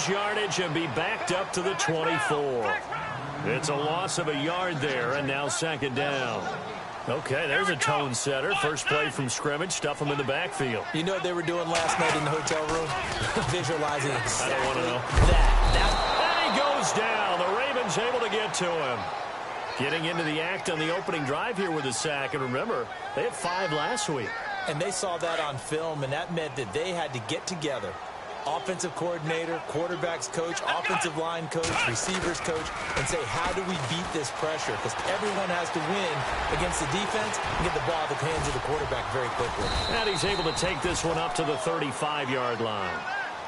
lose yardage and be backed up to the 24. It's a loss of a yard there, and now second down. Okay, there's a tone setter. First play from scrimmage, stuff them in the backfield. You know what they were doing last night in the hotel room? Visualizing exactly I don't want to know. that. And he goes down. The Ravens able to get to him. Getting into the act on the opening drive here with a sack. And remember, they had 5 last week. And they saw that on film, and that meant that they had to get together. Offensive coordinator, quarterbacks coach, offensive line coach, receivers coach, and say, how do we beat this pressure? Because everyone has to win against the defense and get the ball out of the hands of the quarterback very quickly. And he's able to take this one up to the 35-yard line.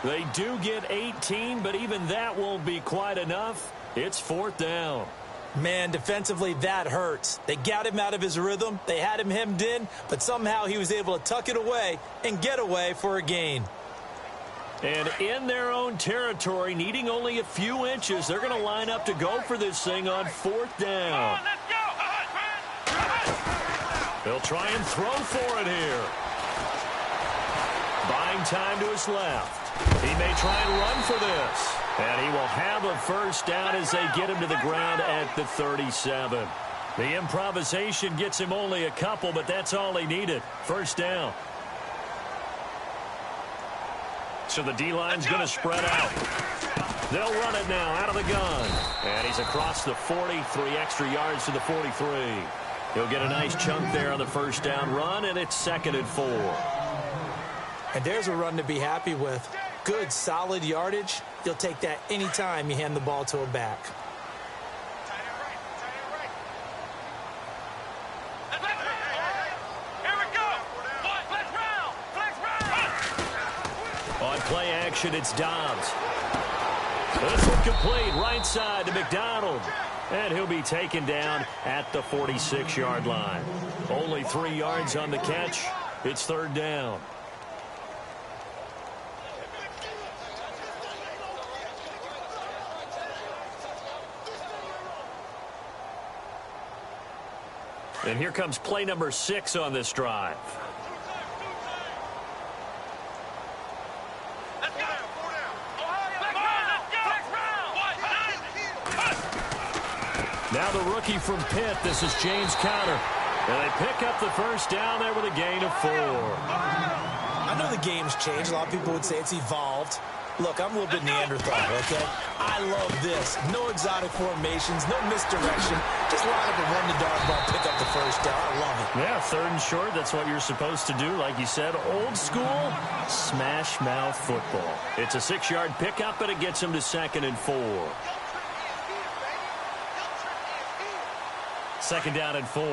They do get 18, but even that won't be quite enough. It's 4th down. Man, defensively, that hurts. They got him out of his rhythm. They had him hemmed in, but somehow he was able to tuck it away and get away for a gain. And in their own territory, needing only a few inches, they're going to line up to go for this thing on 4th down. They'll try and throw for it here. Buying time to his left. He may try and run for this. And he will have a first down as they get him to the ground at the 37. The improvisation gets him only a couple, but that's all he needed. First down. So the D-line's going to spread out. They'll run it now out of the gun. And he's across the 40, 3 extra yards to the 43. He'll get a nice chunk there on the first down run, and it's 2nd and 4. And there's a run to be happy with. Good, solid yardage. You'll take that anytime you hand the ball to a back. On play action, it's Dobbs. This one complete, right side to McDonald. And he'll be taken down at the 46-yard line. Only 3 yards on the catch. It's 3rd down. And here comes play number 6 on this drive. Now the rookie from Pitt, this is James Conner. And they pick up the first down there with a gain of 4. I know the game's changed. A lot of people would say it's evolved. Look, I'm a little bit Neanderthal, okay? I love this. No exotic formations, no misdirection. Just line up and run the dog ball, pick up the first down. I love it. Yeah, 3rd and short, that's what you're supposed to do. Like you said, old school, smash mouth football. It's a 6-yard pickup, and it gets him to 2nd and 4. 2nd down and 4.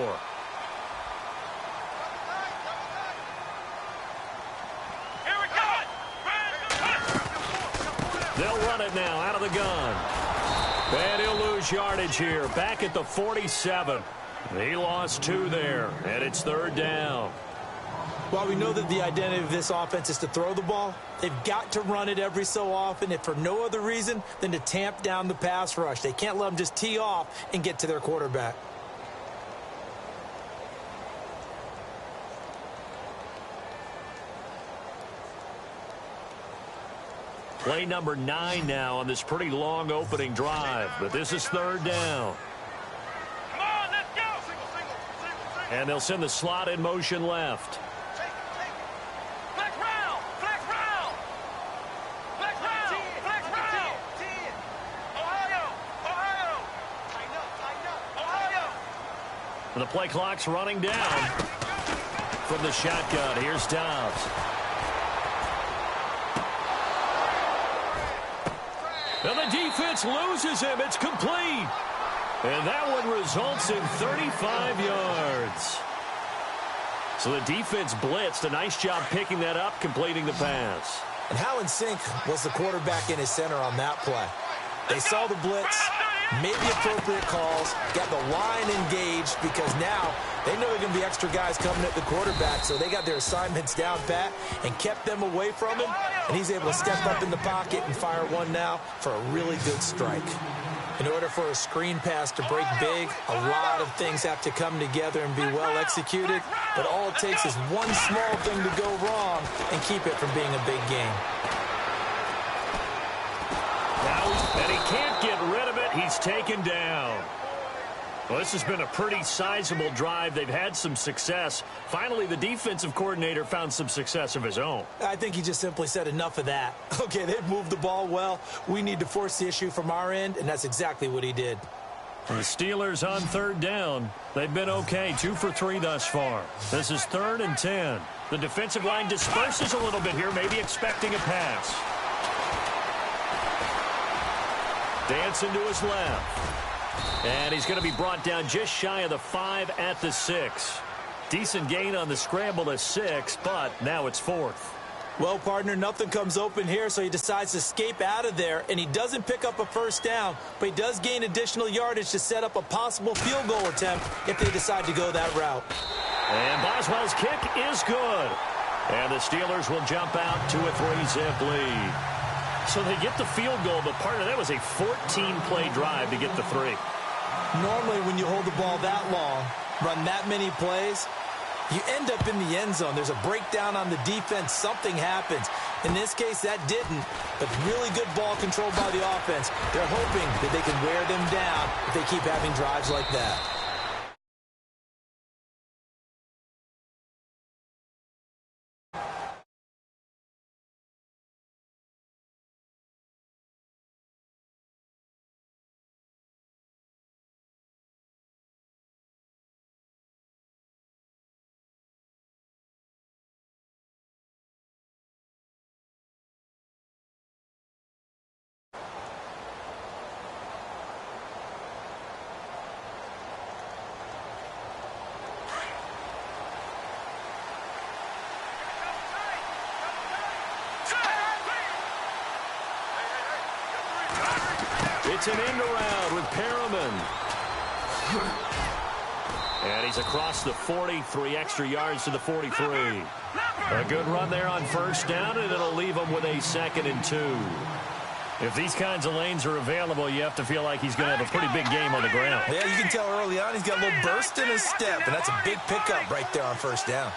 They'll run it now out of the gun. And he'll lose yardage here. Back at the 47. He lost 2 there, and it's 3rd down. While we know that the identity of this offense is to throw the ball, they've got to run it every so often, if for no other reason than to tamp down the pass rush. They can't let them just tee off and get to their quarterback. Play number 9 now on this pretty long opening drive. But this is 3rd down. Come on, let's go. And they'll send the slot in motion left. Flex round. Flex round. Flex round. Flex round. Ohio. Ohio. Ohio. And the play clock's running down. From the shotgun, here's Dobbs. And the defense loses him. It's complete. And that one results in 35 yards. So the defense blitzed. A nice job picking that up, completing the pass. And how in sync was the quarterback in his center on that play? They saw the blitz, made the appropriate calls, got the line engaged, because now they know there are going to be extra guys coming at the quarterback, so they got their assignments down pat and kept them away from him, and he's able to step up in the pocket and fire one now for a really good strike. In order for a screen pass to break big, a lot of things have to come together and be well executed, but all it takes is one small thing to go wrong and keep it from being a big game. And he can't get rid of it. He's taken down. Well, this has been a pretty sizable drive. They've had some success. Finally, the defensive coordinator found some success of his own. I think he just simply said enough of that. Okay, they've moved the ball well. We need to force the issue from our end, and that's exactly what he did. The Steelers on third down. They've been okay, 2 for 3 thus far. This is 3rd and 10. The defensive line disperses a little bit here, maybe expecting a pass. Dancing to his left. And he's going to be brought down just shy of the 5 at the 6. Decent gain on the scramble to 6, but now it's 4th. Well, partner, nothing comes open here, so he decides to escape out of there, and he doesn't pick up a first down, but he does gain additional yardage to set up a possible field goal attempt if they decide to go that route. And Boswell's kick is good. And the Steelers will jump out to a 3-zip lead. So they get the field goal, but partner, that was a 14-play drive to get the 3. Normally, when you hold the ball that long, run that many plays, you end up in the end zone. There's a breakdown on the defense. Something happens. In this case, that didn't, but really good ball control by the offense. They're hoping that they can wear them down if they keep having drives like that. It's an end around with Perriman. And he's across the 40, 3 extra yards to the 43. A good run there on first down, and it'll leave him with a 2nd and 2. If these kinds of lanes are available, you have to feel like he's going to have a pretty big game on the ground. Yeah, you can tell early on he's got a little burst in his step, and that's a big pickup right there on first down.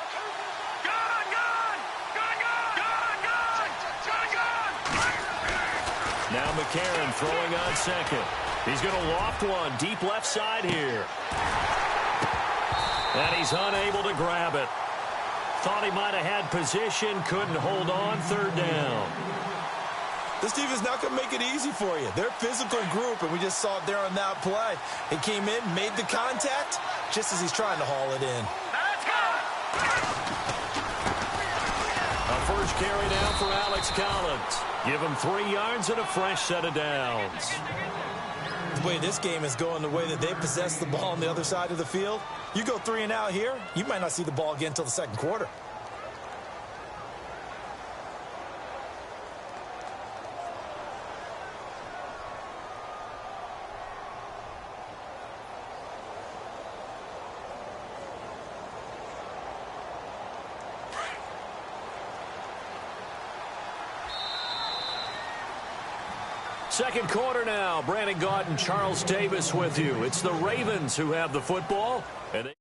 Now McCarron throwing on 2nd. He's going to loft one deep left side here. And he's unable to grab it. Thought he might have had position, couldn't hold on, 3rd down. This team is not going to make it easy for you. They're a physical group, and we just saw it there on that play. He came in, made the contact, just as he's trying to haul it in. A first carry now for Alex Collins. Give him 3 yards and a fresh set of downs. The way this game is going, the way that they possess the ball on the other side of the field, you go 3 and out here, you might not see the ball again until the 2nd quarter. Second quarter now. Brandon Gaudin and Charles Davis with you. It's the Ravens who have the football. And they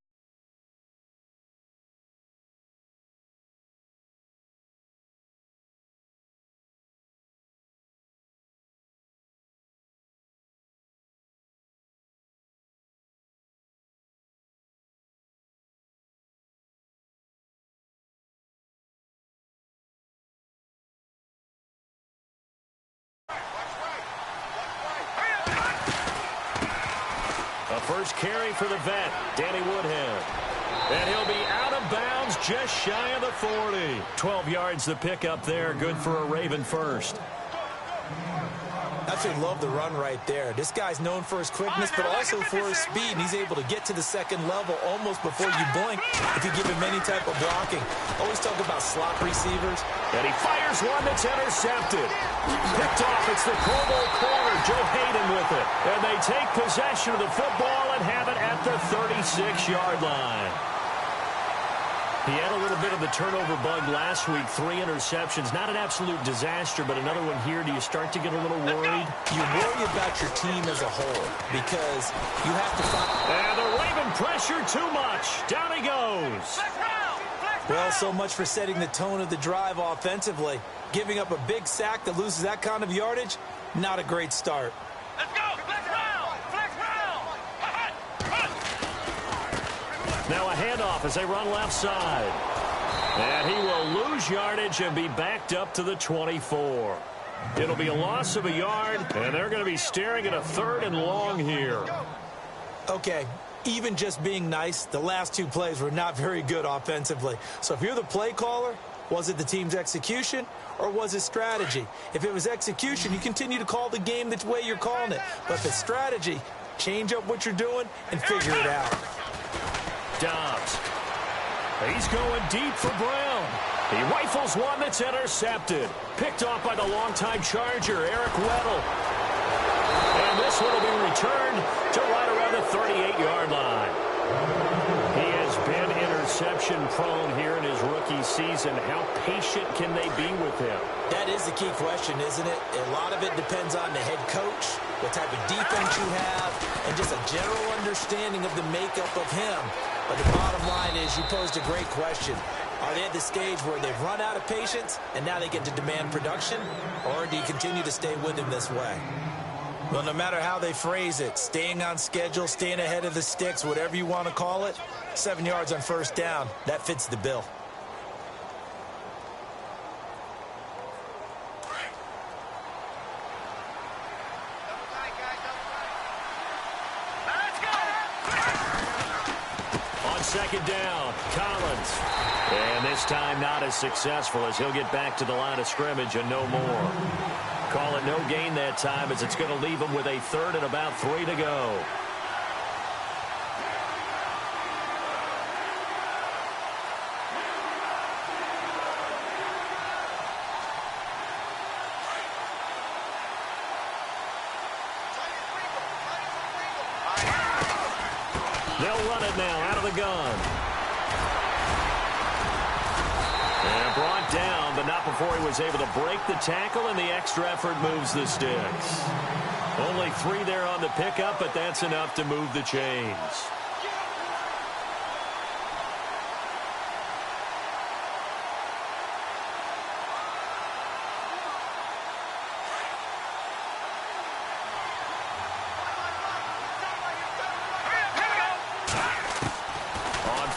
first carry for the vet, Danny Woodhead. And he'll be out of bounds just shy of the 40. 12 yards the pickup there. Good for a Raven first. I absolutely love the run right there. This guy's known for his quickness, but also for his speed, and he's able to get to the 2nd level almost before you blink if you give him any type of blocking. Always talk about slot receivers. And he fires one that's intercepted. Picked off. It's the Pro Bowl corner, Joe Hayden with it. And they take possession of the football and have it at the 36-yard line. He had a little bit of the turnover bug last week, 3 interceptions. Not an absolute disaster, but another one here. Do you start to get a little worried? You worry about your team as a whole because you have to find... And the Raven pressure too much. Down he goes. Flex round! Flex Well, so much for setting the tone of the drive offensively. Giving up a big sack that loses that kind of yardage, not a great start. Let's go. Flex round. Flex round. Now a handoff as they run left side. And he will lose yardage and be backed up to the 24. It'll be a loss of a yard, and they're going to be staring at a 3rd and long here. Okay, even just being nice, the last 2 plays were not very good offensively. So if you're the play caller, was it the team's execution or was it strategy? If it was execution, you continue to call the game the way you're calling it. But if it's strategy, change up what you're doing and figure it out. Dobbs. He's going deep for Brown. He rifles one that's intercepted. Picked off by the longtime Charger, Eric Weddle. And this one will be returned to right around the 38-yard line. He has been interception-prone here in his rookie season. How patient can they be with him? That is the key question, isn't it? A lot of it depends on the head coach, what type of defense you have, and just a general understanding of the makeup of him. But the bottom line is you posed a great question. Are they at the stage where they've run out of patience and now they get to demand production? Or do you continue to stay with him this way? Well, no matter how they phrase it, staying on schedule, staying ahead of the sticks, whatever you want to call it, 7 yards on first down, that fits the bill. Second down, Collins. And this time not as successful as he'll get back to the line of scrimmage and no more. Call it no gain that time as it's going to leave him with a 3rd and about 3 to go. They'll run it now out of the gun. And brought down, but not before he was able to break the tackle, and the extra effort moves the sticks. Only 3 there on the pickup, but that's enough to move the chains.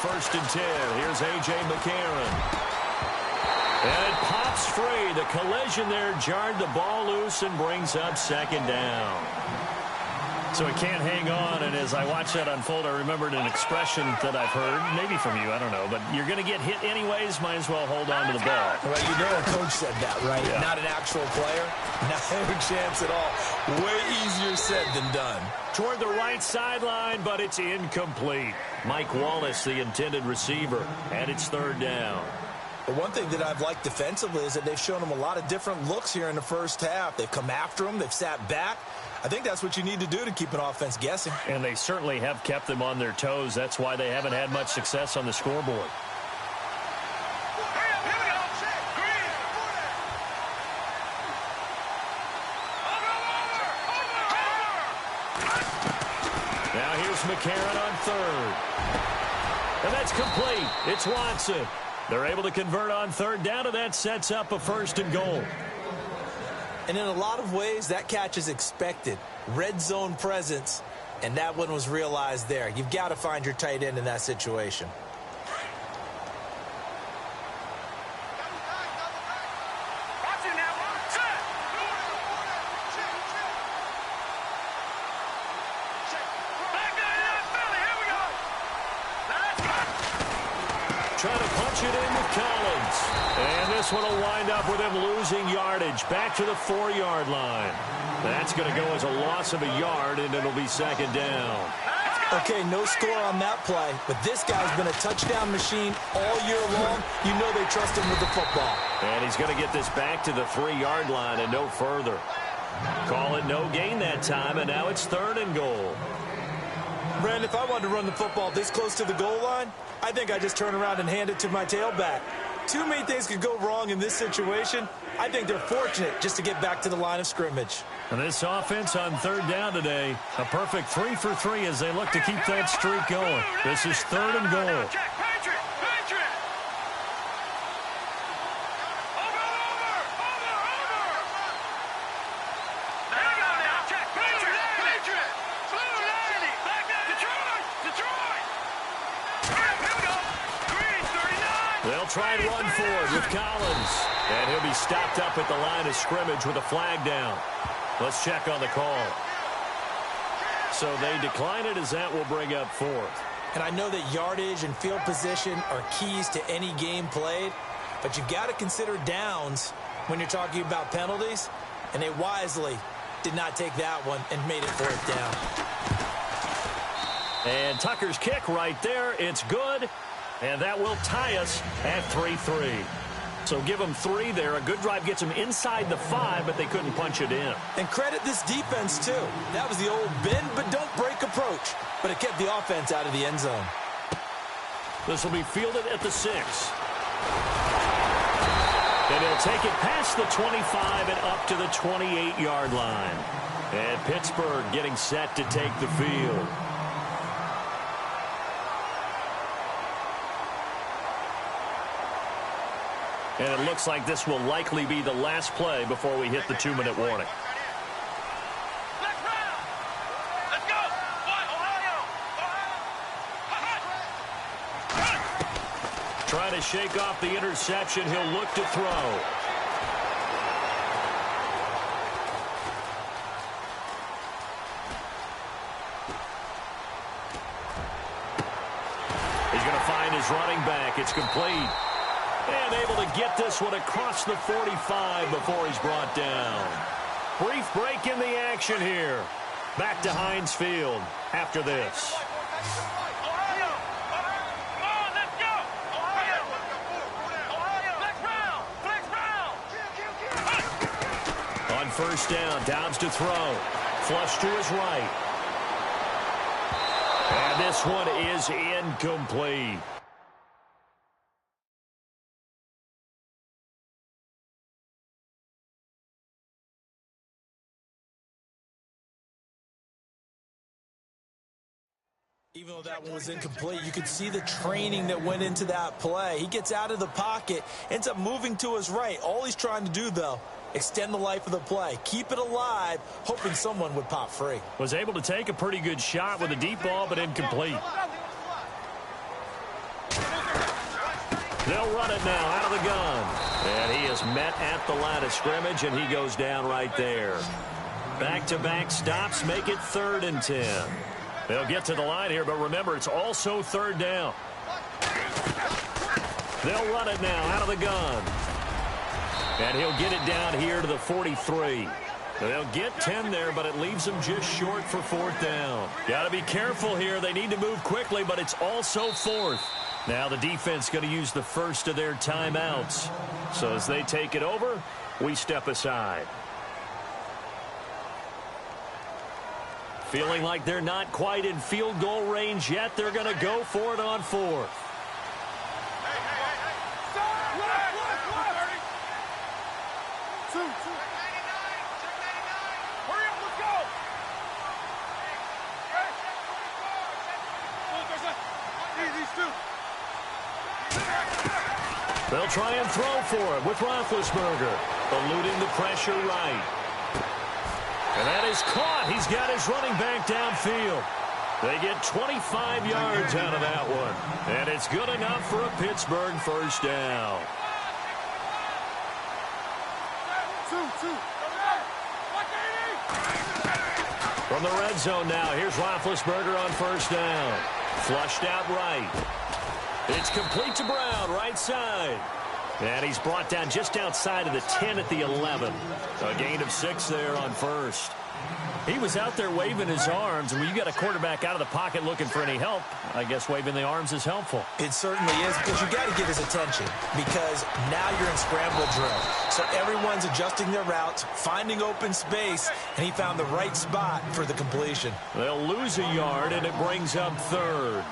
First and 10. Here's A.J. McCarron. And it pops free. The collision there jarred the ball loose and brings up second down. So it can't hang on, and as I watch that unfold, I remembered an expression that I've heard, maybe from you, I don't know, but you're going to get hit anyways, might as well hold on to the ball. Well, you know a coach said that, right? Yeah. Not an actual player. Not a chance at all. Way easier said than done. Toward the right sideline, but it's incomplete. Mike Wallace, the intended receiver, and it's 3rd down. The one thing that I've liked defensively is that they've shown him a lot of different looks here in the first half. They've come after him. They've sat back. I think that's what you need to do to keep an offense guessing. And they certainly have kept them on their toes. That's why they haven't had much success on the scoreboard. Now here's McCarron on 3rd. And that's complete. It's Watson. They're able to convert on 3rd down, and that sets up a 1st and goal. And in a lot of ways, that catch is expected. Red zone presence, and that one was realized there. You've got to find your tight end in that situation. Trying to punch it in with Collins. And this one will wind up with him losing yardage back to the 4-yard line. That's going to go as a loss of a yard, and it'll be 2nd down. Okay, no score on that play, but this guy's been a touchdown machine all year long. You know they trust him with the football. And he's going to get this back to the 3-yard line and no further. Call it no gain that time, and now it's 3rd and goal. Brandon, if I wanted to run the football this close to the goal line, I think I just turn around and hand it to my tailback. Too many things could go wrong in this situation. I think they're fortunate just to get back to the line of scrimmage. And this offense on 3rd down today, a perfect 3 for 3 as they look to keep that streak going. This is 3rd and goal. They'll try and run for it with Collins. And he'll be stopped up at the line of scrimmage with a flag down. Let's check on the call. So they decline it, as that will bring up fourth. And I know that yardage and field position are keys to any game played, but you've got to consider downs when you're talking about penalties, and they wisely did not take that one and made it fourth down. And Tucker's kick right there. It's good, and that will tie us at 3-3. So give them 3 there. A good drive gets them inside the 5, but they couldn't punch it in. And credit this defense, too. That was the old bend but don't break approach, but it kept the offense out of the end zone. This will be fielded at the 6. And he'll take it past the 25 and up to the 28-yard line. And Pittsburgh getting set to take the field. And it looks like this will likely be the last play before we hit the 2-minute warning. Let's go! Trying to shake off the interception. He'll look to throw. He's going to find his running back. It's complete. And able to get this one across the 45 before he's brought down. Brief break in the action here. Back to Heinz Field after this. On first down, Dobbs to throw. Flush to his right. And this one is incomplete. Even though that one was incomplete, you could see the training that went into that play. He gets out of the pocket, ends up moving to his right. All he's trying to do, though, extend the life of the play. Keep it alive, hoping someone would pop free. Was able to take a pretty good shot with a deep ball, but incomplete. They'll run it now out of the gun. And he is met at the line of scrimmage, and he goes down right there. Back-to-back stops make it 3rd and 10. They'll get to the line here, but remember, it's also 3rd down. They'll run it now out of the gun. And he'll get it down here to the 43. They'll get 10 there, but it leaves them just short for 4th down. Got to be careful here. They need to move quickly, but it's also 4th. Now the defense going to use the first of their timeouts. So as they take it over, we step aside. Feeling like they're not quite in field goal range yet. They're going to go for it on 4th. They'll try and throw for it with Roethlisberger, eluding the pressure right. And that is caught. He's got his running back downfield. They get 25 yards out of that one. And it's good enough for a Pittsburgh first down. From the red zone now, here's Roethlisberger on first down. Flushed out right. It's complete to Brown, right side. And he's brought down just outside of the 10 at the 11. A gain of 6 there on first. He was out there waving his arms, and when you got a quarterback out of the pocket looking for any help, I guess waving the arms is helpful. It certainly is, because you got to get his attention, because now you're in scramble drill. So everyone's adjusting their routes, finding open space, and he found the right spot for the completion. They'll lose a yard, and it brings up 3rd.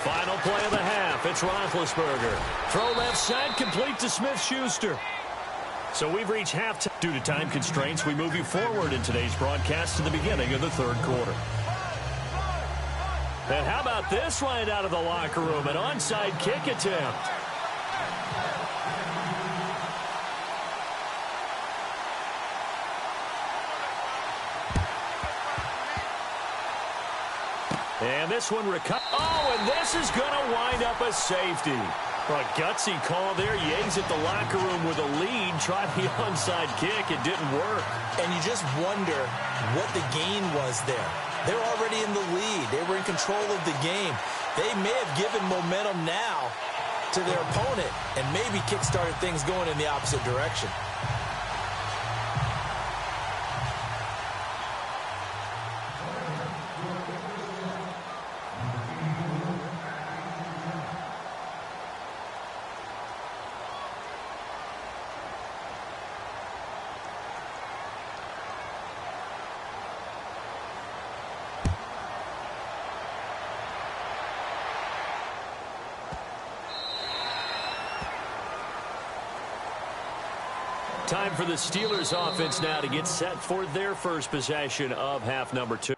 Final play of the half. It's Roethlisberger. Throw left side, complete to Smith-Schuster. So we've reached halftime. Due to time constraints, we move you forward in today's broadcast to the beginning of the 3rd quarter. And how about this right out of the locker room? An onside kick attempt. And this one oh, and this is going to wind up a safety. A gutsy call there. Yates at the locker room with a lead. Tried the onside kick. It didn't work. And you just wonder what the gain was there. They're already in the lead. They were in control of the game. They may have given momentum now to their opponent and maybe kick-started things going in the opposite direction. Time for the Steelers offense now to get set for their first possession of half number 2.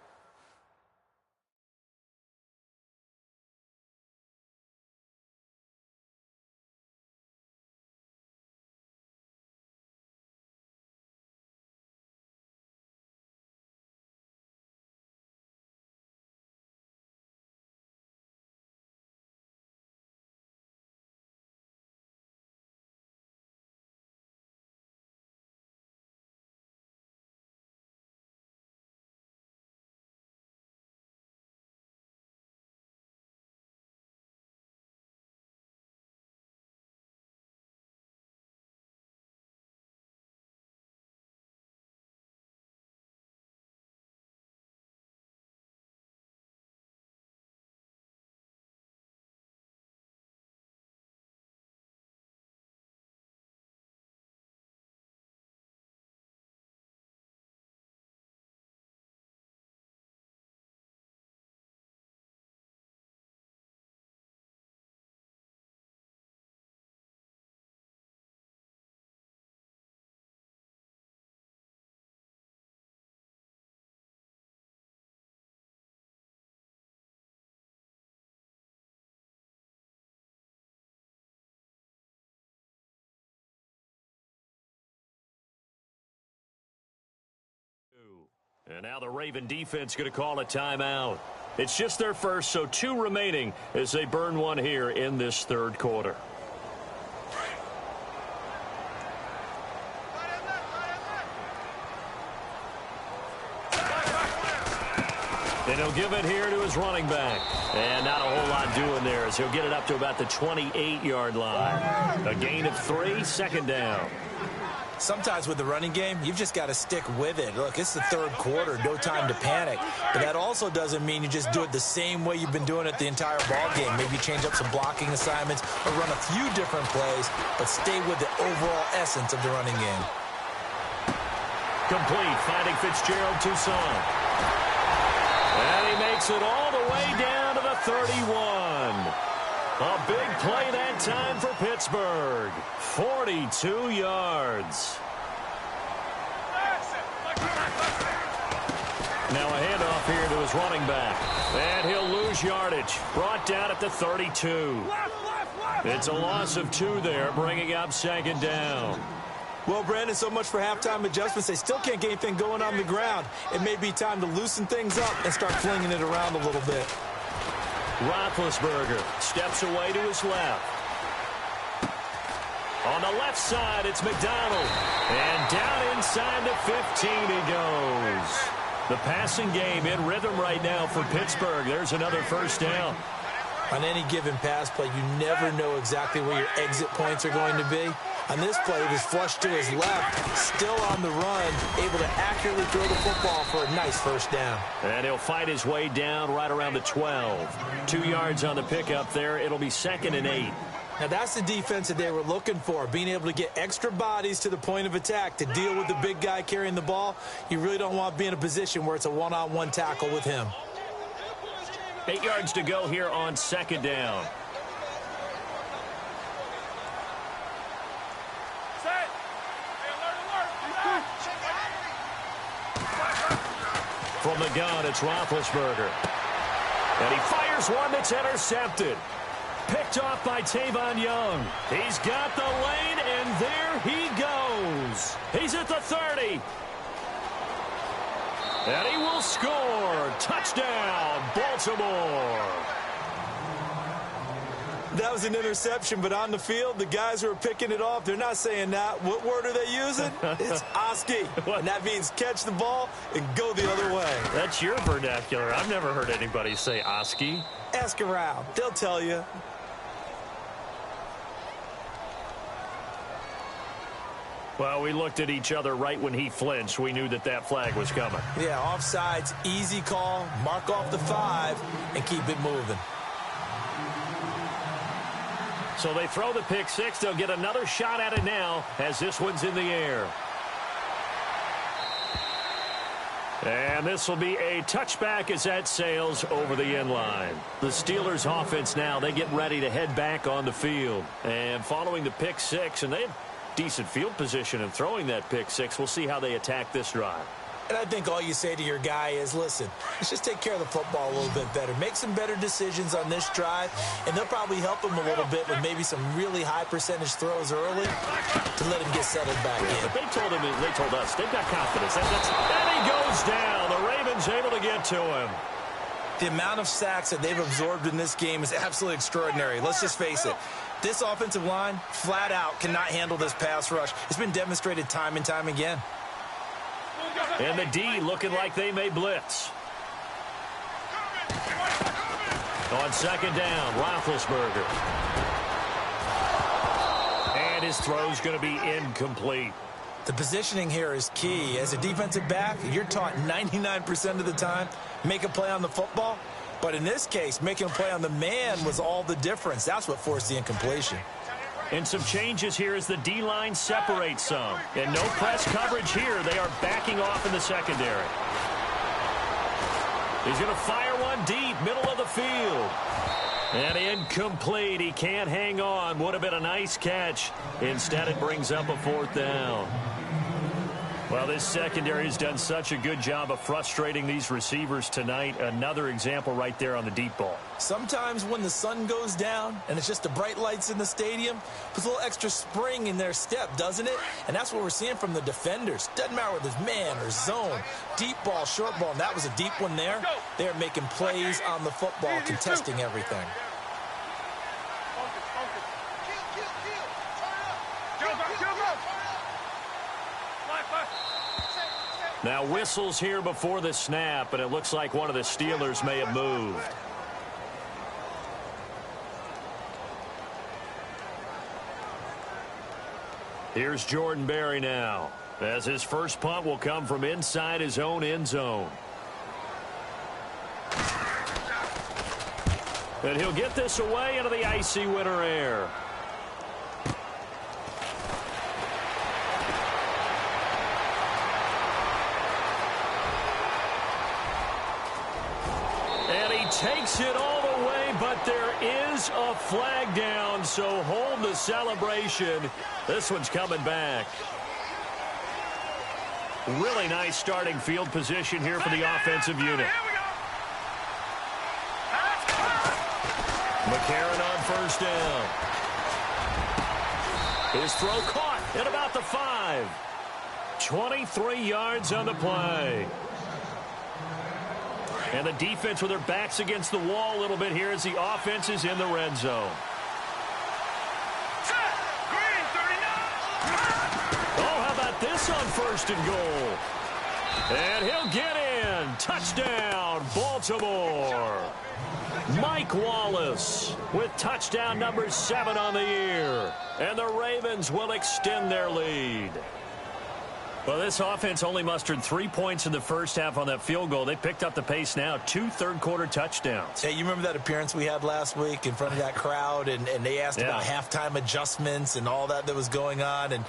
And now the Raven defense going to call a timeout. It's just their first, so 2 remaining as they burn one here in this third quarter. And he'll give it here to his running back. And not a whole lot doing there as he'll get it up to about the 28-yard line. A gain of 3, second down. Sometimes with the running game, you've just got to stick with it. Look, it's the third quarter, no time to panic. But that also doesn't mean you just do it the same way you've been doing it the entire ball game. Maybe change up some blocking assignments or run a few different plays, but stay with the overall essence of the running game. Complete, finding Fitzgerald Toussaint. And he makes it all the way down to the 31. A big play that time for Pittsburgh. 42 yards. Now a handoff here to his running back. And he'll lose yardage. Brought down at the 32. It's a loss of 2 there, bringing up second down. Well, Brandon, so much for halftime adjustments. They still can't get anything going on the ground. It may be time to loosen things up and start flinging it around a little bit. Roethlisberger steps away to his left. On the left side, it's McDonald. And down inside the 15 he goes. The passing game in rhythm right now for Pittsburgh. There's another first down. On any given pass play, you never know exactly where your exit points are going to be. On this play, it was flushed to his left, still on the run, able to accurately throw the football for a nice first down. And he'll fight his way down right around the 12. 2 yards on the pickup there. It'll be 2nd and 8. Now, that's the defense that they were looking for, being able to get extra bodies to the point of attack to deal with the big guy carrying the ball. You really don't want to be in a position where it's a one-on-one tackle with him. 8 yards to go here on second down. From the gun, it's Roethlisberger. And he fires one that's intercepted. Picked off by Tavon Young. He's got the lane, and there he goes. He's at the 30. And he will score. Touchdown, Baltimore. That was an interception, but on the field, the guys who are picking it off, they're not saying that. What word are they using? It's Oski. And that means catch the ball and go the other way. That's your vernacular. I've never heard anybody say Oski. Ask around. They'll tell you. Well, we looked at each other right when he flinched. We knew that that flag was coming. Yeah, offsides, easy call. Mark off the 5 and keep it moving. So they throw the pick six. They'll get another shot at it now as this one's in the air. And this will be a touchback as that sails over the end line. The Steelers offense now, they get ready to head back on the field. And following the pick six, and they have decent field position in throwing that pick six. We'll see how they attack this drive. And I think all you say to your guy is, listen, let's just take care of the football a little bit better. Make some better decisions on this drive, and they'll probably help him a little bit with maybe some really high percentage throws early to let him get settled back in. But they told us, they've got confidence. And he goes down. The Ravens able to get to him. The amount of sacks that they've absorbed in this game is absolutely extraordinary. Let's just face it. This offensive line, flat out, cannot handle this pass rush. It's been demonstrated time and time again. And the D looking like they may blitz. On second down, Roethlisberger. And his throw's going to be incomplete. The positioning here is key. As a defensive back, you're taught 99% of the time, make a play on the football. But in this case, making a play on the man was all the difference. That's what forced the incompletion. And some changes here as the D-line separates some. And no press coverage here. They are backing off in the secondary. He's going to fire one deep, middle of the field. And incomplete. He can't hang on. Would have been a nice catch. Instead, it brings up a fourth down. Well, this secondary has done such a good job of frustrating these receivers tonight. Another example right there on the deep ball. Sometimes when the sun goes down and it's just the bright lights in the stadium, puts a little extra spring in their step, doesn't it? And that's what we're seeing from the defenders. Doesn't matter whether it's man or zone, deep ball, short ball, and that was a deep one there. They're making plays on the football, contesting everything. Now whistles here before the snap, and it looks like one of the Steelers may have moved. Here's Jordan Berry now, as his first punt will come from inside his own end zone. And he'll get this away into the icy winter air. Takes it all the way, but there is a flag down, so hold the celebration. This one's coming back. Really nice starting field position here for the offensive unit. McCarron on first down. His throw caught at about the 5. 23 yards on the play. And the defense with their backs against the wall a little bit here as the offense is in the red zone. Oh, how about this on first and goal? And he'll get in. Touchdown, Baltimore. Mike Wallace with touchdown number 7 on the year. And the Ravens will extend their lead. Well, this offense only mustered 3 points in the first half on that field goal. They picked up the pace now. 2 third-quarter touchdowns. Hey, you remember that appearance we had last week in front of that crowd, and they asked about halftime adjustments and all that was going on. And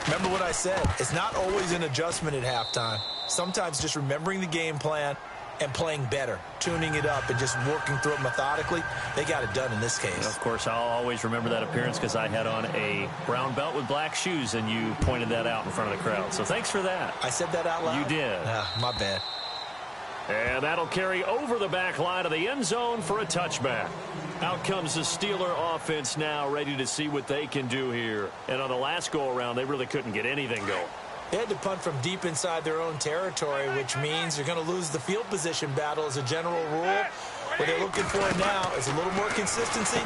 remember what I said. It's not always an adjustment at halftime. Sometimes just remembering the game plan and playing better, tuning it up and just working through it methodically. They got it done in this case. Of course, I'll always remember that appearance because I had on a brown belt with black shoes, and you pointed that out in front of the crowd. So thanks for that. I said that out loud? You did. My bad. And that'll carry over the back line of the end zone for a touchback. Out comes the Steeler offense now, ready to see what they can do here. And on the last go-around, they really couldn't get anything going. They had to punt from deep inside their own territory, which means you're going to lose the field position battle as a general rule. What they're looking for now is a little more consistency,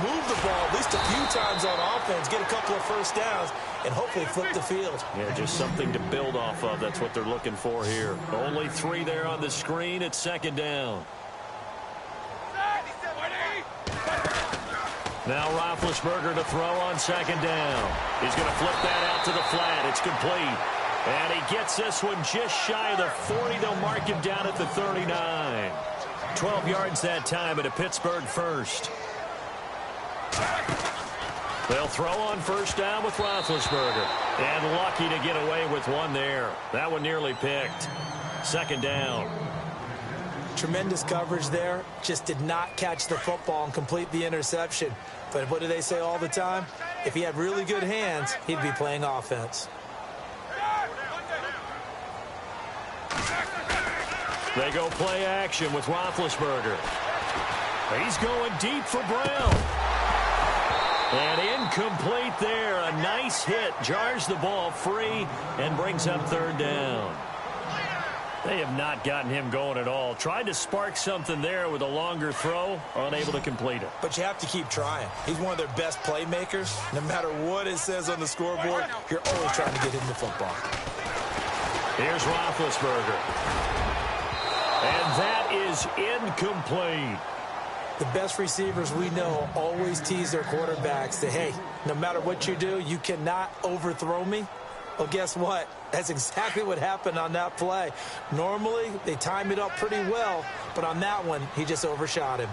move the ball at least a few times on offense, get a couple of first downs, and hopefully flip the field. Yeah, just something to build off of. That's what they're looking for here. Only 3 there on the screen at second down. Now Roethlisberger to throw on second down. He's going to flip that out to the flat. It's complete. And he gets this one just shy of the 40. They'll mark him down at the 39. 12 yards that time at a Pittsburgh first. They'll throw on first down with Roethlisberger. And lucky to get away with one there. That one nearly picked. Second down. Tremendous coverage there. Just did not catch the football and complete the interception. But what do they say all the time? If he had really good hands, he'd be playing offense. They go play action with Roethlisberger. He's going deep for Brown. And incomplete there. A nice hit. Jars the ball free and brings up third down. They have not gotten him going at all. Tried to spark something there with a longer throw. Unable to complete it. But you have to keep trying. He's one of their best playmakers. No matter what it says on the scoreboard, you're always trying to get him the football. Here's Roethlisberger. And that is incomplete. The best receivers we know always tease their quarterbacks that, hey, no matter what you do, you cannot overthrow me. Well, guess what? That's exactly what happened on that play. Normally, they time it up pretty well, but on that one, he just overshot him.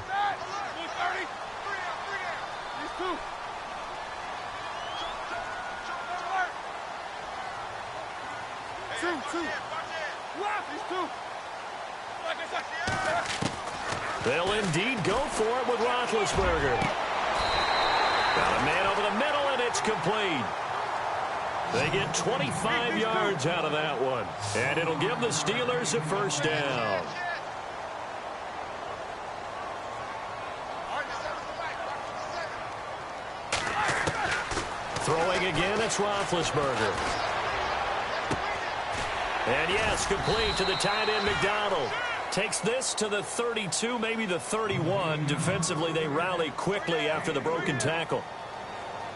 They'll indeed go for it with Roethlisberger. Got a man over the middle, and it's complete. They get 25 yards out of that one. And it'll give the Steelers a first down. Throwing again, it's Roethlisberger. And yes, complete to the tight end McDonald. Takes this to the 32, maybe the 31. Defensively, they rally quickly after the broken tackle.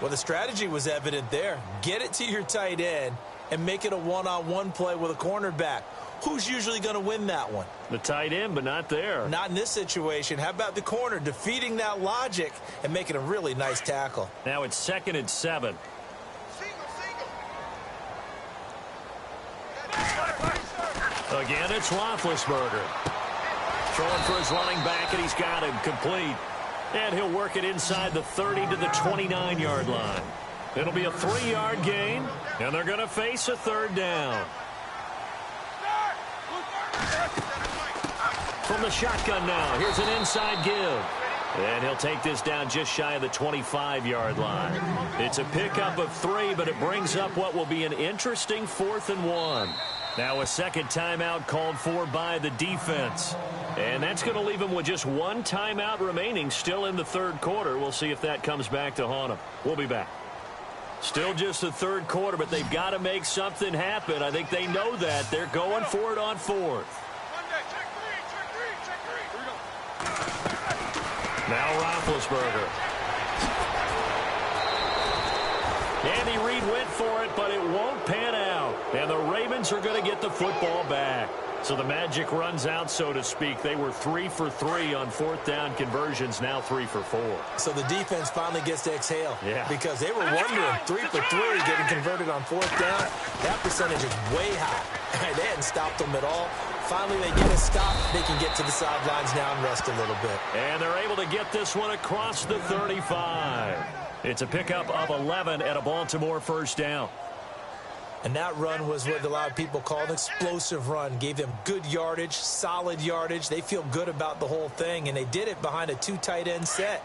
Well, the strategy was evident there. Get it to your tight end and make it a one-on-one play with a cornerback. Who's usually going to win that one? The tight end, but not there. Not in this situation. How about the corner defeating that logic and making a really nice tackle? Now it's 2nd and 7. Again, it's Roethlisberger. Throwing for his running back, and he's got him complete. And he'll work it inside the 30 to the 29-yard line. It'll be a 3-yard gain, and they're going to face a third down. From the shotgun now, here's an inside give. And he'll take this down just shy of the 25-yard line. It's a pickup of 3, but it brings up what will be an interesting 4th and 1. Now a second timeout called for by the defense. And that's going to leave them with just 1 timeout remaining still in the third quarter. We'll see if that comes back to haunt them. We'll be back. Still just the third quarter, but they've got to make something happen. I think they know that. They're going for it on 4th. Now Roethlisberger. Andy Reid went for it, but it won't pan out. And the Ravens are going to get the football back. So the magic runs out, so to speak. They were 3 for 3 on 4th down conversions, now 3 for 4. So the defense finally gets to exhale. Yeah. Because they were wondering, 3 for 3 getting converted on 4th down. That percentage is way high. They hadn't stopped them at all. Finally, they get a stop. They can get to the sidelines now and rest a little bit. And they're able to get this one across the 35. It's a pickup of 11 at a Baltimore first down. And that run was what a lot of people call an explosive run. Gave them good yardage, solid yardage. They feel good about the whole thing, and they did it behind a 2 tight end set.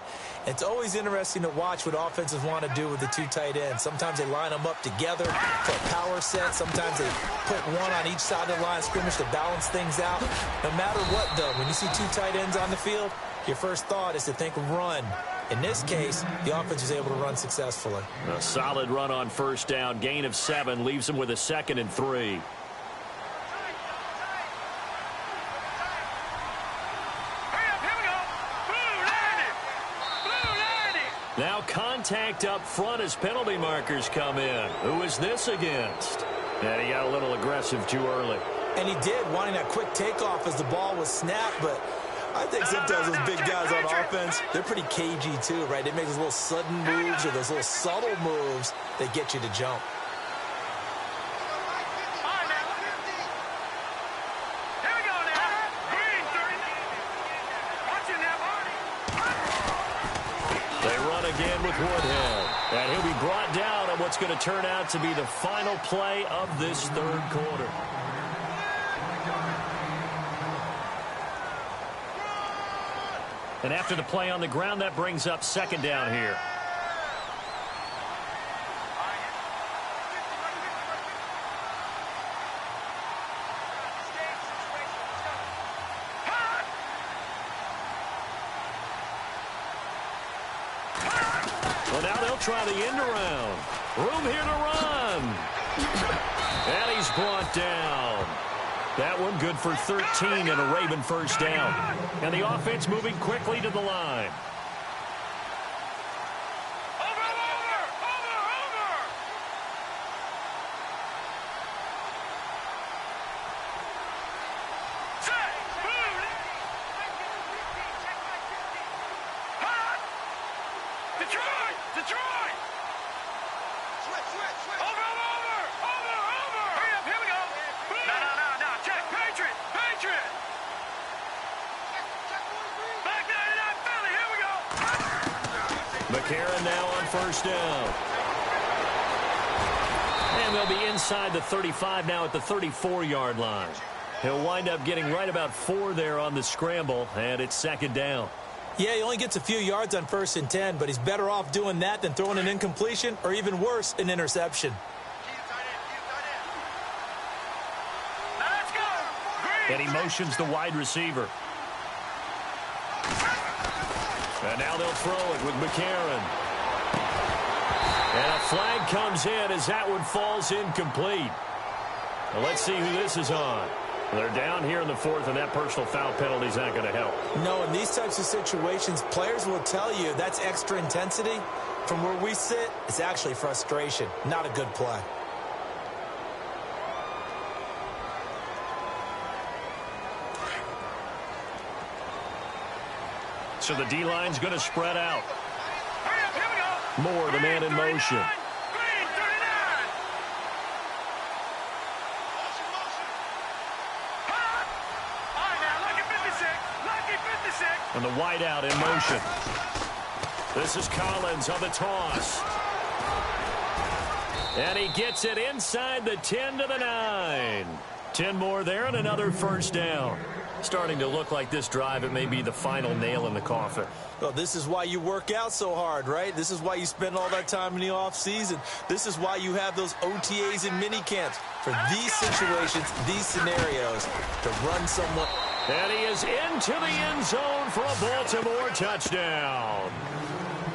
It's always interesting to watch what offenses want to do with the two tight ends. Sometimes they line them up together for a power set. Sometimes they put one on each side of the line of scrimmage to balance things out. No matter what, though, when you see two tight ends on the field, your first thought is to think run. In this case, the offense was able to run successfully. A solid run on first down. Gain of 7 leaves him with a 2nd and 3. Now contact up front as penalty markers come in. Who is this against? And he got a little aggressive too early. And he did, wanting that quick takeoff as the ball was snapped, but I think sometimes those big guys on offense, they're pretty cagey too, right? They make those little sudden moves or those little subtle moves that get you to jump. Again with Woodhead. And he'll be brought down on what's going to turn out to be the final play of this third quarter. And after the play on the ground, that brings up 2nd down here. Well, now they'll try the end around. Room here to run. And he's brought down. That one good for 13 and a Raven first down. And the offense moving quickly to the line. McCarron now on first down. And they'll be inside the 35 now at the 34-yard line. He'll wind up getting right about 4 there on the scramble, and it's 2nd down. Yeah, he only gets a few yards on 1st and 10, but he's better off doing that than throwing an incompletion or even worse, an interception. And he motions the wide receiver. And now they'll throw it with McCarron. And a flag comes in as that one falls incomplete. Now let's see who this is on. They're down here in the 4th, and that personal foul penalty is not going to help. No, in these types of situations, players will tell you that's extra intensity. From where we sit, it's actually frustration, not a good play. So the D-line's going to spread out. Moore, the man in motion. And the wideout in motion. This is Collins on the toss. And he gets it inside the 10 to the 9. 10 more there and another first down. Starting to look like this drive, it may be the final nail in the coffin. Well, this is why you work out so hard, right? This is why you spend all that time in the offseason. This is why you have those OTAs and mini camps. For these situations, these scenarios, to run someone. And he is into the end zone for a Baltimore touchdown.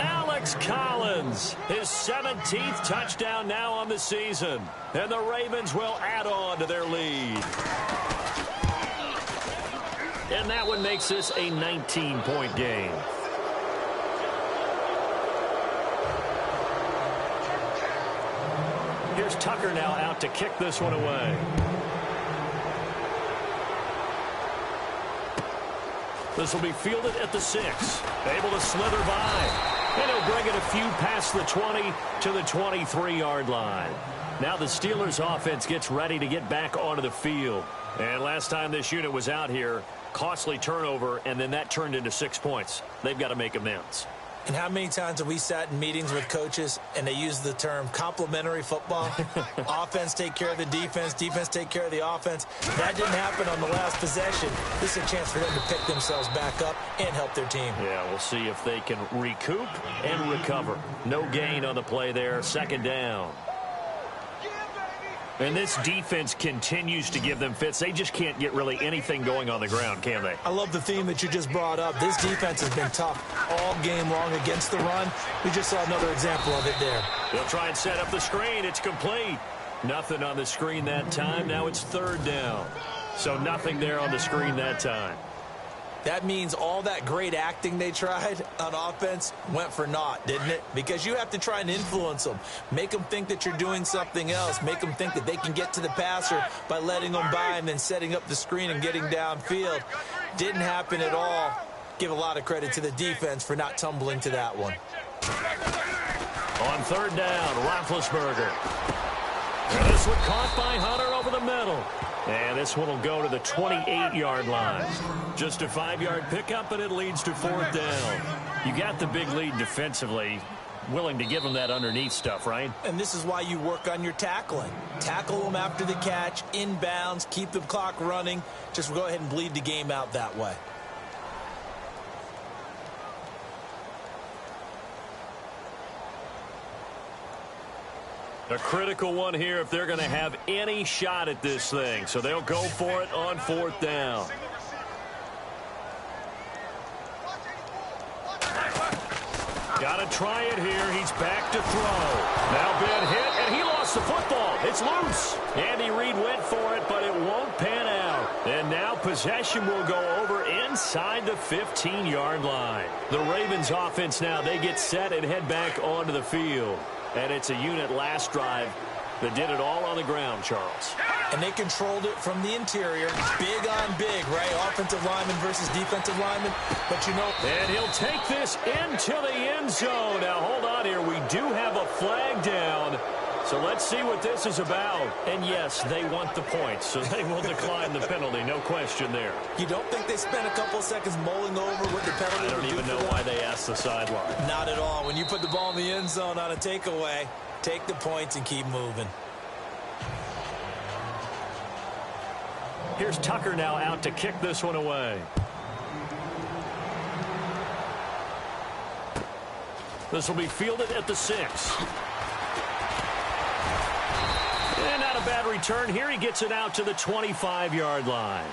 Alex Collins, his 17th touchdown now on the season. And the Ravens will add on to their lead. And that one makes this a 19-point game. Here's Tucker now out to kick this one away. This will be fielded at the 6. Able to slither by. And he'll bring it a few past the 20 to the 23-yard line. Now the Steelers offense gets ready to get back onto the field. And last time this unit was out here, costly turnover, and then that turned into 6 points. They've got to make amends. And how many times have we sat in meetings with coaches and they use the term complementary football? Offense take care of the defense, defense take care of the offense. That didn't happen on the last possession. This is a chance for them to pick themselves back up and help their team. Yeah, we'll see if they can recoup and recover. No gain on the play there, second down. And this defense continues to give them fits. They just can't get really anything going on the ground, can they? I love the theme that you just brought up. This defense has been tough all game long against the run. We just saw another example of it there. They'll try and set up the screen. It's complete. Nothing on the screen that time. Now it's third down. So nothing there on the screen that time. That means all that great acting they tried on offense went for naught, didn't it? Because you have to try and influence them. Make them think that you're doing something else. Make them think that they can get to the passer by letting them by and then setting up the screen and getting downfield. Didn't happen at all. Give a lot of credit to the defense for not tumbling to that one. On third down, Roethlisberger. And this one caught by Hunter over the middle. And this one will go to the 28-yard line. Just a 5-yard pickup, and it leads to fourth down. You got the big lead defensively. Willing to give them that underneath stuff, right? And this is why you work on your tackling. Tackle them after the catch, inbounds, keep the clock running. Just go ahead and bleed the game out that way. A critical one here if they're going to have any shot at this thing. So they'll go for it on fourth down. Got to try it here. He's back to throw. Now been hit, and he lost the football. It's loose. Andy Reid went for it, but it won't pan out. And now possession will go over inside the 15-yard line. The Ravens offense now, they get set and head back onto the field. And it's a unit last drive that did it all on the ground, Charles. And they controlled it from the interior. Big on big, right? Offensive lineman versus defensive lineman. But you know. And he'll take this into the end zone. Now, hold on here. We do have a flag down. So let's see what this is about. And, yes, they want the points, so they will decline the penalty. No question there. You don't think they spent a couple seconds mulling over what the penalty I don't even know why they asked the sideline. Not at all. When you put the ball in the end zone on a takeaway, take the points and keep moving. Here's Tucker now out to kick this one away. This will be fielded at the 6. And not a bad return here. He gets it out to the 25-yard line.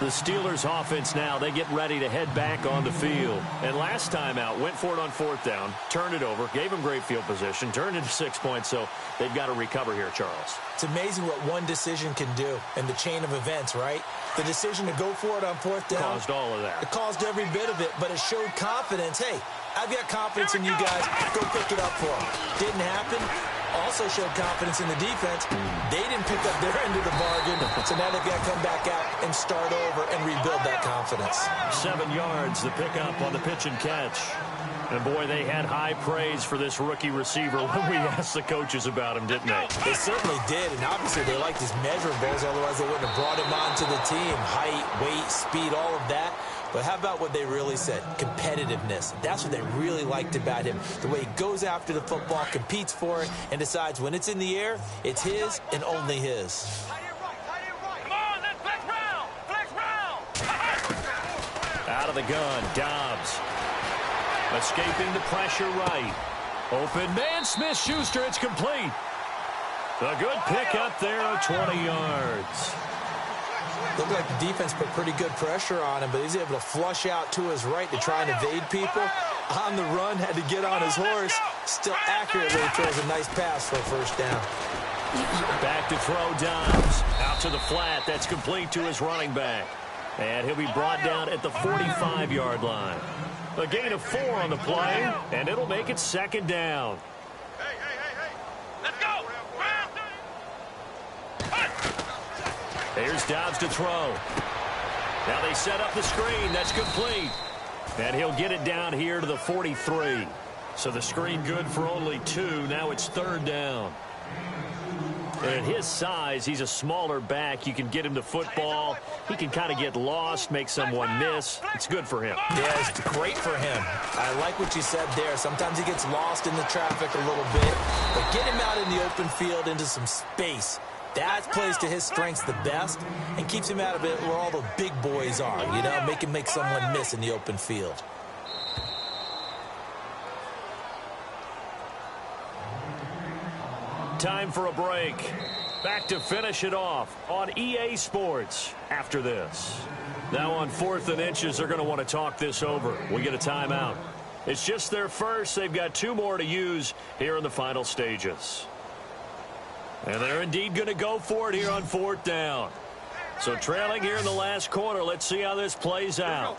The Steelers offense now, they get ready to head back on the field. And last time out, went for it on fourth down, turned it over, gave them great field position, turned it to 6 points, so they've got to recover here, Charles. It's amazing what one decision can do in the chain of events, right? The decision to go for it on fourth down. Caused all of that. It caused every bit of it, but it showed confidence. Hey, I've got confidence in you guys. Go pick it up for them. Didn't happen. Also showed confidence in the defense. They didn't pick up their end of the bargain, so now they've got to come back out and start over and rebuild that confidence. 7 yards, the pickup on the pitch and catch. And, boy, they had high praise for this rookie receiver when we asked the coaches about him, didn't they? They certainly did, and obviously they liked his measurables, otherwise they wouldn't have brought him onto the team. Height, weight, speed, all of that. But how about what they really said? Competitiveness. That's what they really liked about him. The way he goes after the football, competes for it, and decides when it's in the air, it's his and only his. Come on, let's flex round. Flex round. Out of the gun, Dobbs. Escaping the pressure right. Open man, Smith-Schuster, it's complete. A good pick up there of 20 yards. Looked like the defense put pretty good pressure on him, but he's able to flush out to his right to try and evade people. On the run, had to get on his horse. Still accurately throws a nice pass for a first down. Back to throw Dobbs. Out to the flat. That's complete to his running back. And he'll be brought down at the 45-yard line. A gain of 4 on the play, and it'll make it second down. Hey. Let's go. Here's Dobbs to throw. Now they set up the screen. That's complete. And he'll get it down here to the 43. So the screen good for only 2. Now it's third down. And at his size, he's a smaller back. You can get him the football. He can kind of get lost, make someone miss. It's good for him. Yeah, it's great for him. I like what you said there. Sometimes he gets lost in the traffic a little bit, but get him out in the open field into some space. That plays to his strengths the best and keeps him out of it where all the big boys are, you know, make someone miss in the open field. Time for a break. Back to finish it off on EA Sports after this. Now on 4th and inches, they're going to want to talk this over. We get a timeout. It's just their first. They've got 2 more to use here in the final stages. And they're indeed going to go for it here on 4th down. So trailing here in the last quarter. Let's see how this plays out.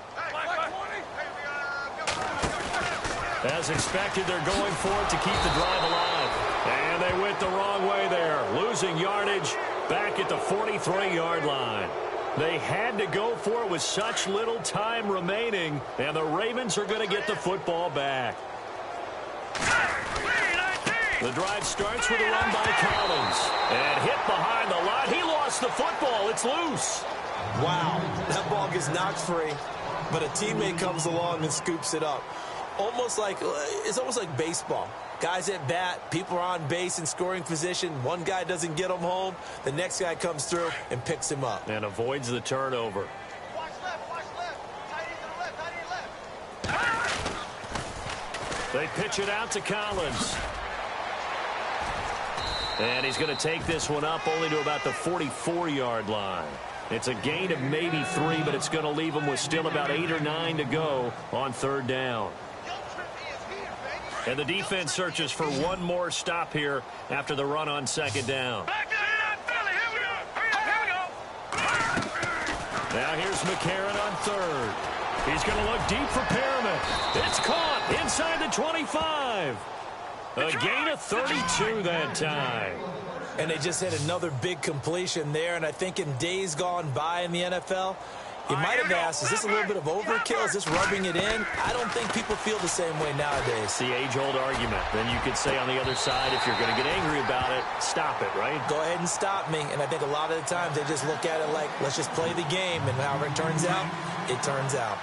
As expected, they're going for it to keep the drive alive. And they went the wrong way there, losing yardage back at the 43-yard line. They had to go for it with such little time remaining, and the Ravens are going to get the football back. The drive starts with a run by Collins. And hit behind the line. He lost the football. It's loose. Wow, that ball gets knocked free, but a teammate comes along and scoops it up. It's almost like baseball. Guys at bat, people are on base in scoring position. One guy doesn't get him home. The next guy comes through and picks him up. And avoids the turnover. Watch left, watch left. Tight end to the left, tight end left. They pitch it out to Collins. And he's going to take this one up only to about the 44-yard line. It's a gain of maybe 3, but it's going to leave him with still about 8 or 9 to go on 3rd down. And the defense searches for one more stop here after the run on 2nd down. Now here's McCarron on 3rd. He's going to look deep for Perriman. It's caught inside the 25. A gain of 32 that time. And they just had another big completion there. And I think in days gone by in the NFL, you might have asked, is this a little bit of overkill? Is this rubbing it in? I don't think people feel the same way nowadays. It's the age-old argument. Then you could say on the other side, if you're going to get angry about it, stop it, right? Go ahead and stop me. And I think a lot of the times they just look at it like, let's just play the game. And however it turns out, it turns out.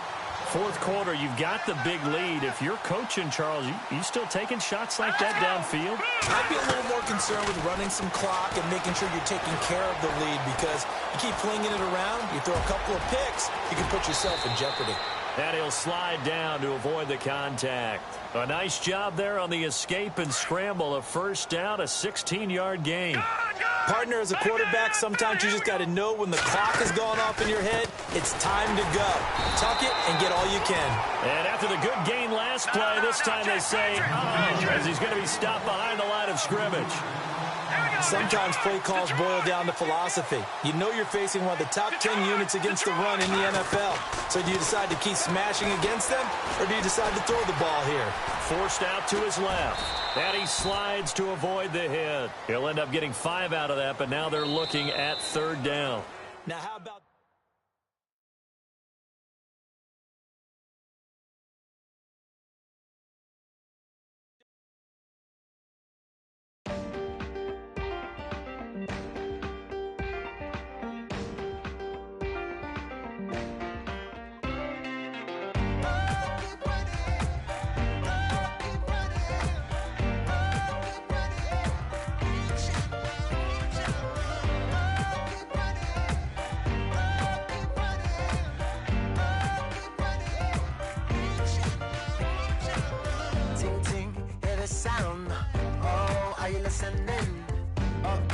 4th quarter, you've got the big lead. If you're coaching, Charles, you still taking shots like that downfield? I'd be a little more concerned with running some clock and making sure you're taking care of the lead, because you keep flinging it around, you throw a couple of picks, you can put yourself in jeopardy. And he'll slide down to avoid the contact. A nice job there on the escape and scramble. A 1st down, a 16-yard gain. Partner, as a quarterback, sometimes you just got to know when the clock has gone off in your head, it's time to go. Tuck it and get all you can. And after the good gain last play, this time they say, as he's going to be stopped behind the line of scrimmage. Sometimes play calls boil down to philosophy. You know you're facing one of the top 10 units against the run in the NFL. So do you decide to keep smashing against them, or do you decide to throw the ball here? Forced out to his left. And he slides to avoid the hit. He'll end up getting 5 out of that, but now they're looking at 3rd down. Now how about...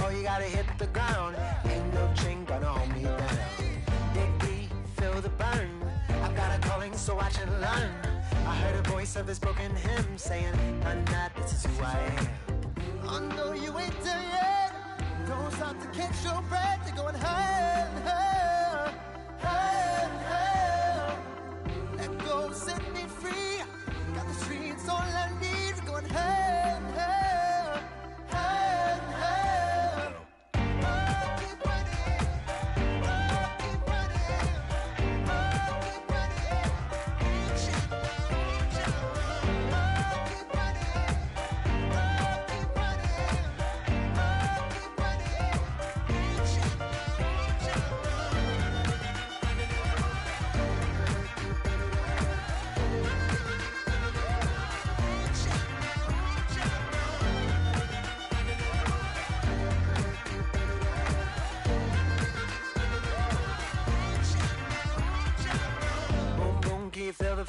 Oh, you gotta hit the ground. Ain't no chain gonna hold me down. Dig deep, feel the burn. I've got a calling, so watch and learn. I heard a voice of this broken hymn saying, "None that this is who I am." I know you ain't there yet. Don't stop to catch your breath. You're going higher and higher, higher and higher. Let go, set me free. Got the streets all I need. Going higher and higher, higher and higher. I'll keep running. I'll keep running. I'll keep running. I'll keep running. I'll keep running. I'll keep running.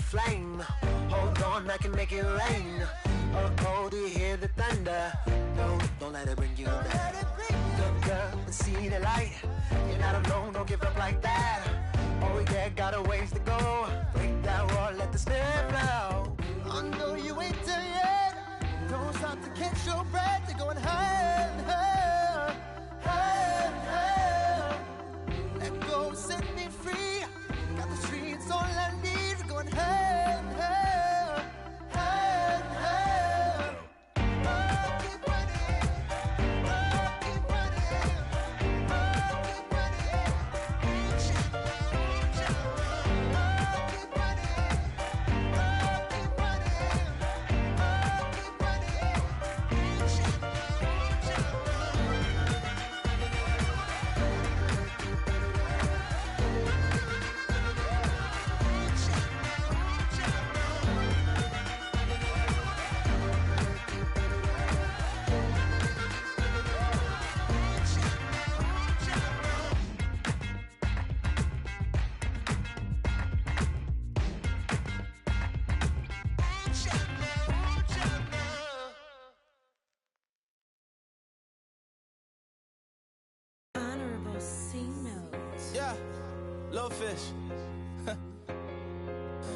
flame. Hold on, I can make it rain. Oh, do you hear the thunder? No, don't let it bring you down. Look up and see the light. You're not alone, don't give up like that. Oh yeah, got a ways to go. Break that wall, let the spirit flow. I know you ain't done yet. Don't stop to catch your breath. You're going higher and higher, higher and higher. Let go, set me free. Got the streets, all I need. We're going higher and higher, higher and higher. Oh, keep running. Oh, keep running. Oh, keep running. Reach out, reach out. Oh, keep running. Oh, keep running. Oh, keep running. Reach out, reach out. Honorable C notes. Yeah, little fish.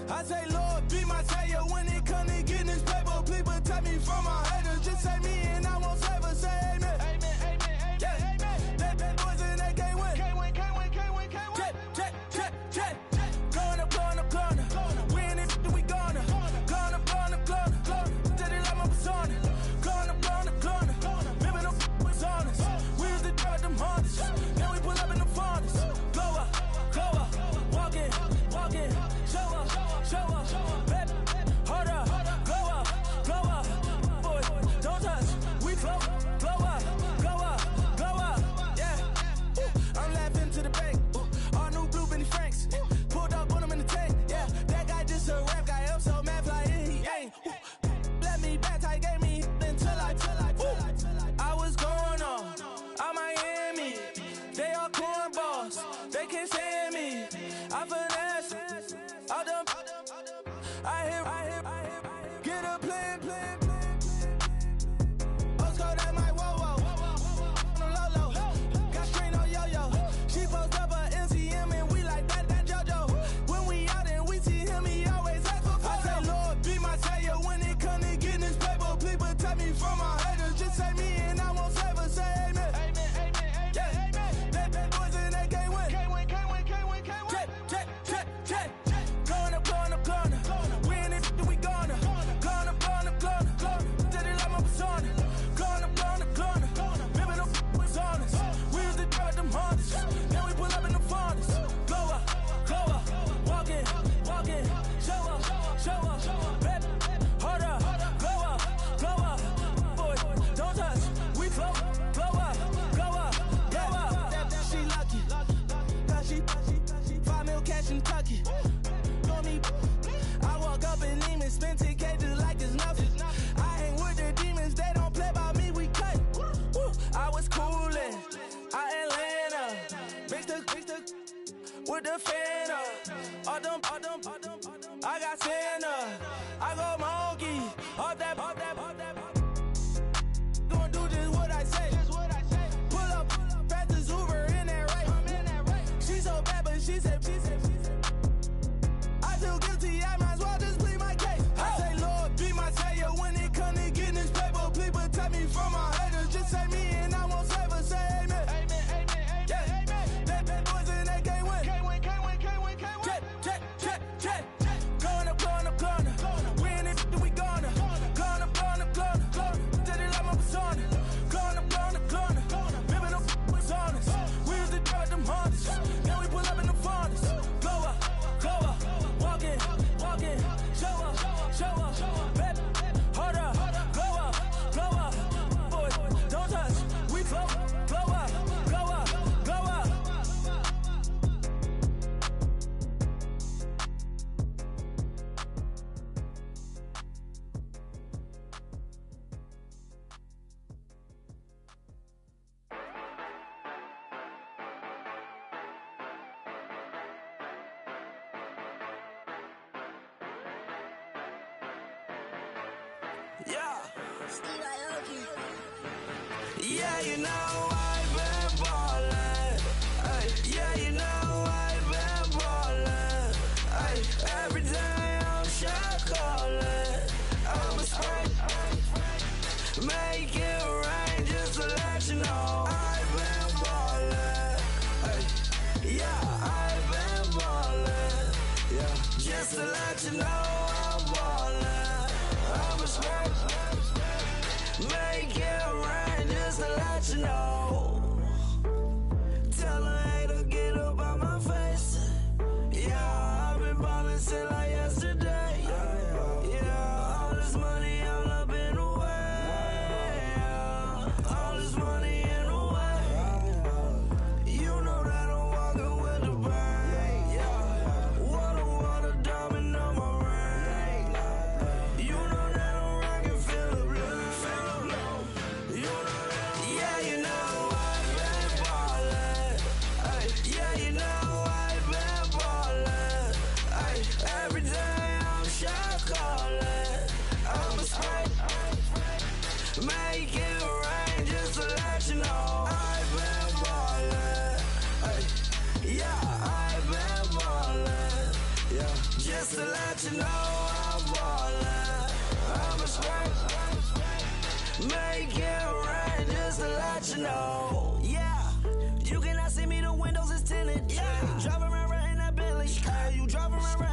I say, Lord, be my savior when it come to getting this paper. Please protect me from my haters. Just say me and I won't favor. Say amen. Amen, amen, amen, yeah. Amen. They bad boys and they can't win. Can't win, can't win, can't win, can't win. Jet. Going up, going up, going up. We in it, we gonna. Going up, going up, going up. Did it like my persona. Going up, going up, going up. Living up was honest. We used to drive them hardest. Now we pull up in the farthest. Go up, walk in, show up, baby, hold up, go up, boy, don't touch, we flow up, yeah, I'm laughing to the bank, all new blue Benny Franks, pulled up on him in the tank, yeah, that guy just a rap guy, I'm so mad fly in, he ain't, let me back, tight gave me until I was going on, I'm Miami, they all cornballs, they can't stand me, I finesse, all them, I hear, get a plan. Oscar, that my whoa. On the low. Got strain on yo-yo. She post up a MCM and we like that JoJo. When we out and we see him, he always ask for photo. I say, Lord, be my savior when it come to getting this paper. Please protect me from my haters. Just say me and I won't favor. Say amen. Amen, yeah. Amen. They bad boys and they can't win. Can't win. Jet. Going up. We in it, we gonna. Gonna. Did it like my persona. Gonna. Living up was honest. We used to drive them hardest. Now we pull up in the farthest. Go up, walk in, show up, baby, hold up, go up, boy, don't touch, we flow up, yeah. She lucky, cause she 5 mil cash in Kentucky. Know me, I walk up in Neiman, spend 10K just like it's nothing. I hang with the demons, they don't play by me, we cut. Woo. I was coolin', Atlanta, mixed with the Fanta. All them, I got Santa, I go monkey, all that. Gonna do just what I say. Pull up, fast as Uber in that right. She so bad, but she said. I feel guilty, I might as well just plead my case. I say, Lord, be my savior when it come to getting this paper. Please protect me from my haters. Just say me and I won't favor. Say amen. Amen, yeah. They bad boys and they can't win. Can't win. Jet. Going up. We in it, we gonna. Gonna. Did it like my persona. Gonna. Living up was honest. We used to drive them hardest. Now we pull up in the farthest. Yeah. Yeah, you know I've been ballin'. Ay, yeah, you know I've been ballin'. Ay, every day I'm shot callin'. I'm a spray. Make it rain just to let you know I've been ballin'. Ay, yeah, I've been ballin'. Yeah, just to let you know I'm ballin'. I'm a spray. Make it rain just to let you know. Tell a hater get up on my face. Yeah, I've been ballin' since like yesterday. Yeah, all this money all up in the way. All this money in the way. You know that I'm walking with the bank. Yeah, water, diamond on my ring. You know that I'm rockin', feel the blue. You know that, yeah, you know I've been ballin'. Ay, yeah, you know I've been ballin'. Ay, every day I'm shot callin'. I'm a spray. Make it rain just to let you know I've been ballin'. Ay, yeah, I've been ballin'. Yeah, just to let you know I'm ballin'. I'm a spray. Make it rain just to let you know. Yeah, you cannot see me, the windows is tinted. Yeah, driving around right in that Bentley. You driving around.